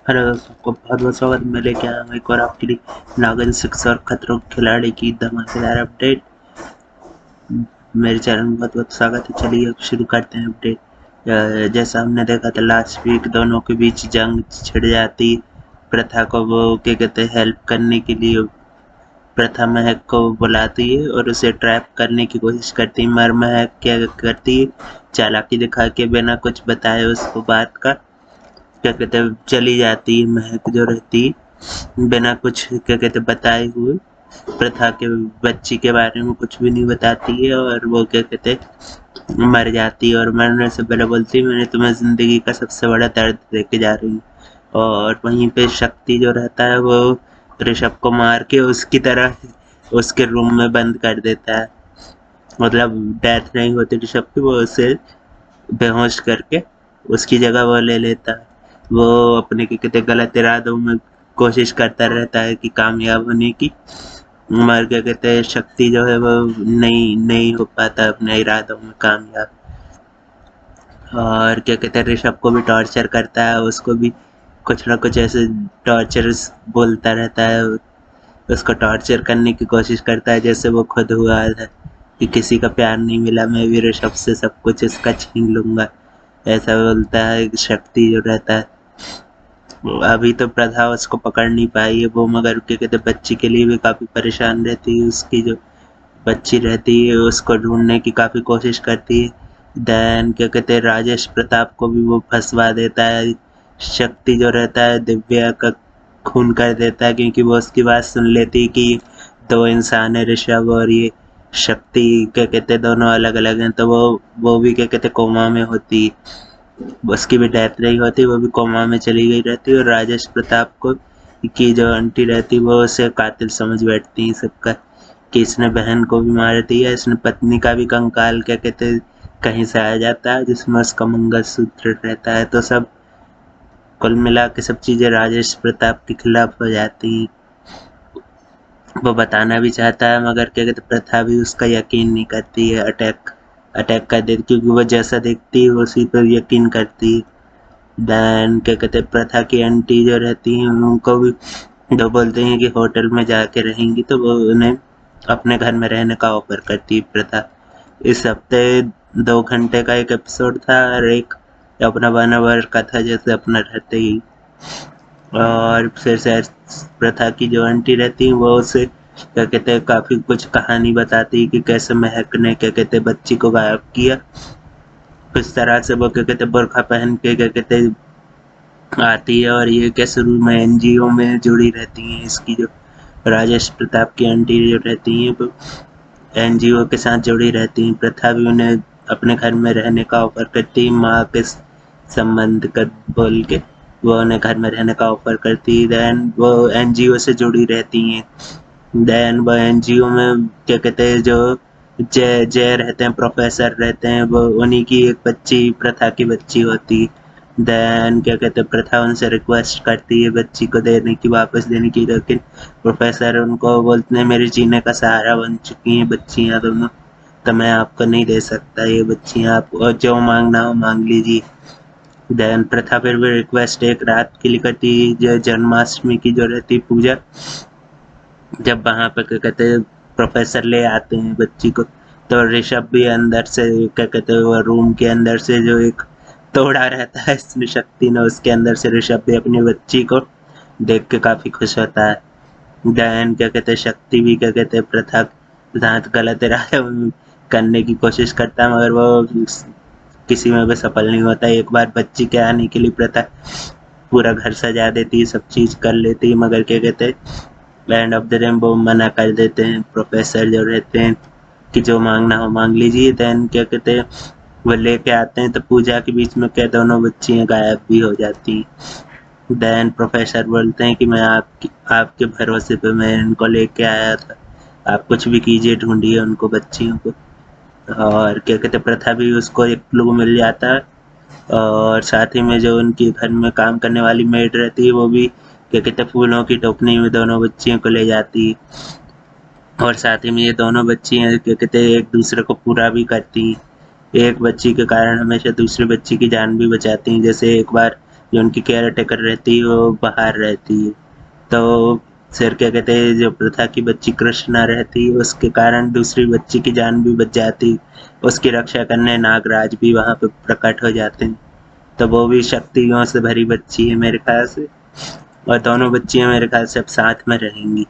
Hello सबको बहुत बहुत स्वागत। मैं लेके आया हूँ एक और आपके लिए नागिन 6 और खतरों के खिलाड़ी की धमाकेदार अपडेट। मेरे चैनल में बहुत बहुत स्वागत है। चलिए अब शुरू करते हैं अपडेट। जैसा हमने देखा था लास्ट वीक, दोनों के बीच जंग छिड़ जाती। प्रथा को वो क्या कहते हैं हेल्प करने के लिए प्रथा महक को बुलाती है और उसे ट्रैप करने की कोशिश करती है, मगर महक क्या करती है, चालाकी दिखा के बिना कुछ बताए उसको बात का क्या कहते हैं चली जाती है। महक जो रहती है बिना कुछ क्या कहते बताए हुए प्रथा के बच्ची के बारे में कुछ भी नहीं बताती है और वो क्या कहते मर जाती है। और मरने से पहले बोलती है, मैंने तुम्हें जिंदगी का सबसे बड़ा दर्द देके जा रही हूँ। और वहीं पे शक्ति जो रहता है वो ऋषभ को मार के उसकी तरह उसके रूम में बंद कर देता है। मतलब डेथ नहीं होती ऋषभ की, वो उसे बेहोश करके उसकी जगह वो ले लेता है। वो अपने क्या कहते गलत इरादों में कोशिश करता रहता है कि कामयाब होने की, मगर क्या कहते हैं शक्ति जो है वो नहीं नहीं हो पाता अपने इरादों में कामयाब। और क्या कहते हैं ऋषभ को भी टॉर्चर करता है, उसको भी कुछ ना कुछ ऐसे टॉर्चर बोलता रहता है, उसको टॉर्चर करने की कोशिश करता है जैसे वो खुद हुआ है कि किसी का प्यार नहीं मिला, मैं भी ऋषभ से सब कुछ इसका छीन लूंगा, ऐसा बोलता है शक्ति जो रहता है। अभी तो प्रथा उसको पकड़ नहीं पाई है वो, मगर क्या कहते बच्ची के लिए भी काफ़ी परेशान रहती है। उसकी जो बच्ची रहती है उसको ढूंढने की काफ़ी कोशिश करती है। देन क्या कहते हैं राजेश प्रताप को भी वो फंसवा देता है। शक्ति जो रहता है दिव्या का खून कर देता है, क्योंकि वो उसकी बात सुन लेती है कि दो इंसान है, ऋषभ और ये शक्ति क्या कहते दोनों अलग अलग हैं। तो वो भी क्या कहते कोमा में होती है, उसकी भी डेथ नहीं होती, वो भी कोमा में चली गई रहती। और राजेश प्रताप को की जो आंटी रहती वो उसे कातिल समझ बैठती है सबका, कि इसने बहन को भी मार दिया, इसने पत्नी का भी कंकाल क्या कहते कहीं से आ जाता है जिसमें उसका मंगलसूत्र रहता है। तो सब कुल मिला के सब चीज़ें राजेश प्रताप के खिलाफ हो जाती हैं। वो बताना भी चाहता है मगर क्या कहते प्रथा भी उसका यकीन नहीं करती है, अटैक अटैक कर देती, क्योंकि वो जैसा देखती है उसी पर यकीन करती है। देन क्या कहते प्रथा की आंटी जो रहती हैं उनको भी जो बोलते हैं कि होटल में जाके रहेंगी, तो वो उन्हें अपने घर में रहने का ऑफर करती है प्रथा। इस हफ्ते 2 घंटे का एक एपिसोड था और एक अपना 1 आवर का था, जैसे अपना रहते ही। और फिर से प्रथा की जो आंटी रहती है वो उसे क्या कहते हैं काफ़ी कुछ कहानी बताती है कि कैसे महक ने क्या कहते बच्ची को गायब किया। किस तरह से वो क्या कहते बुर्खा पहन के क्या कहते आती है और ये क्या शुरू में एनजीओ में जुड़ी रहती हैं। इसकी जो राजेश प्रताप की आंटी जो रहती हैं वो एनजीओ के साथ जुड़ी रहती हैं। प्रथा भी उन्हें अपने घर में रहने का ऑफर करती है, माँ के संबंध कर बोल के वो उन्हें घर में रहने का ऑफर करती है। देन वो एनजीओ से जुड़ी रहती हैं। देन वो एनजीओ में क्या कहते हैं जो जय जय रहते हैं, प्रोफेसर रहते हैं, वो उन्हीं की एक बच्ची प्रथा की बच्ची होती है। देन क्या कहते हैं प्रथा उनसे रिक्वेस्ट करती है बच्ची को देने की, वापस देने की, लेकिन प्रोफेसर उनको बोलते हैं मेरे जीने का सहारा बन चुकी हैं बच्चियां दोनों, तो मैं आपको नहीं दे सकता ये बच्चियां, आप और जो मांगना हो मांग लीजिए। देन प्रथा फिर भी रिक्वेस्ट एक रात के लिए करती है, जो जन्माष्टमी की जो रहती पूजा, जब वहाँ पे क्या कहते हैं प्रोफेसर ले आते हैं बच्ची को, तो ऋषभ भी अंदर से क्या कहते हैं वो रूम के अंदर से जो एक तोड़ा रहता है इसमें शक्ति ने, उसके अंदर से ऋषभ भी अपनी बच्ची को देख के काफी खुश होता है। डैन क्या कहते हैं शक्ति भी क्या कहते हैं प्रथा के साथ गलत इरादे करने की कोशिश करता है, मगर वो किसी में भी सफल नहीं होता। एक बार बच्ची के आने के लिए प्रथा पूरा घर सजा देती है, सब चीज कर लेती है, मगर क्या कहते हैं एंड ऑफ द डे वो मना कर देते हैं प्रोफेसर जो रहते हैं कि जो मांगना हो मांग लीजिए। देन क्या कहते हैं वो लेके आते हैं, तो पूजा के बीच में क्या दोनों बच्चियां गायब भी हो जाती हैं। देन प्रोफेसर बोलते हैं कि मैं आपके भरोसे पे मैं इनको लेके आया था, आप कुछ भी कीजिए, ढूंढिए उनको बच्चियों को। और क्या कहते प्रथा भी उसको एक क्लू मिल जाता है, और साथ ही में जो उनकी घर में काम करने वाली मेड रहती है वो भी क्या कहते फूलों की टोकनी में दोनों बच्चियों को ले जाती है। और साथ ही में ये दोनों बच्चियां क्या कहते हैं एक दूसरे को पूरा भी करती हैं, एक बच्ची के कारण हमेशा दूसरी बच्ची की जान भी बचाती हैं। जैसे एक बार जो उनकी केयर टेकर रहती है वो बाहर रहती है। तो फिर क्या कहते हैं, जो प्रथा की बच्ची कृष्णा रहती है उसके कारण दूसरी बच्ची की जान भी बच जाती, उसकी रक्षा करने नागराज भी वहाँ पे प्रकट हो जाते हैं। तो वो भी शक्तियों से भरी बच्ची है मेरे ख्याल से, और दोनों बच्चियां मेरे ख्याल से अब साथ में रहेंगी।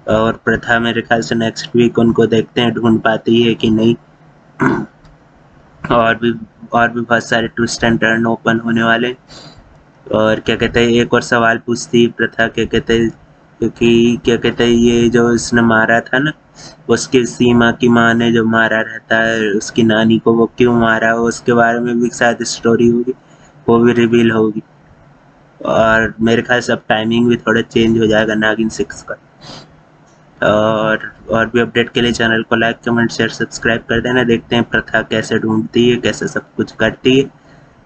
और प्रथा मेरे ख्याल से नेक्स्ट वीक उनको देखते हैं ढूंढ पाती है कि नहीं। और भी और भी बहुत सारे ट्विस्ट एंड टर्न ओपन होने वाले। और क्या कहते हैं, एक और सवाल पूछती है प्रथा, क्या कहते हैं, क्योंकि क्या कहते हैं ये जो इसने मारा था ना, उसकी सीमा की माँ ने जो मारा रहता है उसकी नानी को, वो क्यों मारा, उसके बारे में भी शायद स्टोरी होगी, वो भी रिवील होगी। और मेरे ख्याल से अब टाइमिंग भी थोड़ा चेंज हो जाएगा नागिन 6 का। और भी अपडेट के लिए चैनल को लाइक कमेंट शेयर सब्सक्राइब कर देना। देखते हैं प्रथा कैसे ढूंढती है, कैसे सब कुछ करती है,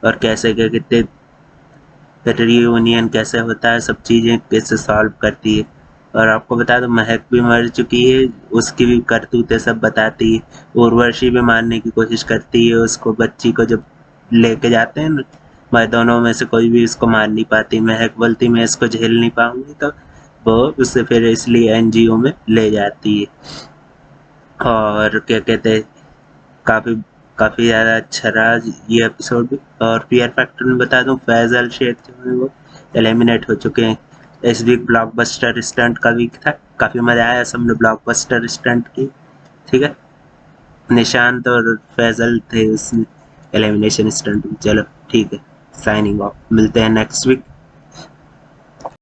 और कैसे क्या कहते रियूनियन कैसे होता है, सब चीज़ें कैसे सॉल्व करती है। और आपको बता दो महक भी मर चुकी है, उसकी भी करतूतें सब बताती है। उर्वशी भी मारने की कोशिश करती है उसको, बच्ची को जब लेके जाते हैं ना, मैं दोनों में से कोई भी इसको मार नहीं पाती। महक बोलती मैं इसको झेल नहीं पाऊंगी, तो वो उससे फिर इसलिए एनजीओ में ले जाती है। और क्या कहते हैं, काफ़ी काफ़ी ज़्यादा अच्छा रहा ये एपिसोड भी। और पीयर फैक्टर में बता दूं, फैजल शेख जो है वो एलिमिनेट हो चुके हैं। इस वीक ब्लॉकबस्टर स्टंट का वीक था, काफ़ी मज़ा आया, सबने ब्लॉकबस्टर स्टंट की। ठीक है, निशांत और फैजल थे उसमें एलिमिनेशन स्टंट में। चलो ठीक है, साइनिंग ऑफ, मिलते हैं नेक्स्ट वीक।